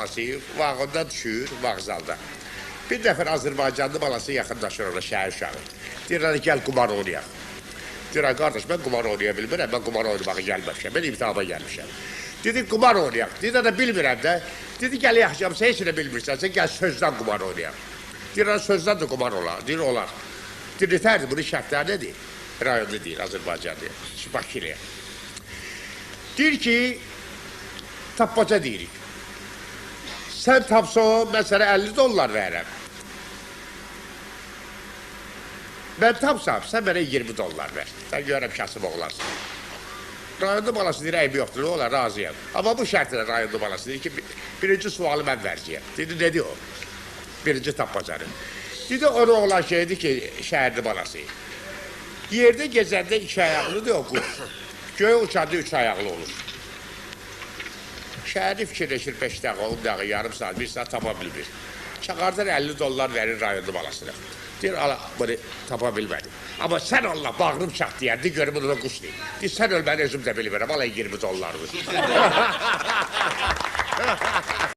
balası vağında düşür, vağzalda. Bir dəfə Azərbaycanlı balası yaxınlaşır ona şəhər uşağı. Deyirlər, gəl qumar oynayaq. Deyirlər, qardaş, mən qumar oynaya bilmirəm, mən qumar oynamağa gəlməmişəm, mən imtihana gəlmişəm. Dedi, qumar oynayaq. Dedi, də bilmirəm də. Dedi, gəl yaxşıyam, sən heç nə bilmirsənsə, gəl sözdən qumar oynayaq. Deyirlər, sözdən də qumar olar. Deyir, olar. Deyir, nətərdir, bunun şərtləri nədir? Rayonlu deyir, Azərbaycanlı, Bakıya. Deyir ki, tapmaca deyirik. Sən tapsan, mən sənə 50 dollar verərəm. Mən tapsam, sən mənə 20 dollar ver. Sən görəm kasım oğlarsın. Rayonlu balası deyir, əybi yoxdur, olar, razıyam. Amma bu şərtlə rayonlu balası deyir ki, birinci sualı mən verəcəyəm. Dedi, nədir o? Birinci tapmacanı. Dedi, onu olan şeydir ki, şəhərli balası. Yerdə gezəndə 2 ayaqlıdır o quş. Göğe uçanda 3 ayaqlı olur. Şəhərli fikirləşir 5 dəqiqə, 10 dəqiqə, yarım saat, 1 saat tapa bilmir. Çağardan 50 dollar verir rayonlu balasına. Deyir, ala, bunu tapa bilmədim. Amma sən Allah, bağrım çatlayardı, görüm bunu quş deyil. Deyir, sən öl, mən özüm də bilmirəm, ala 20 dollardır.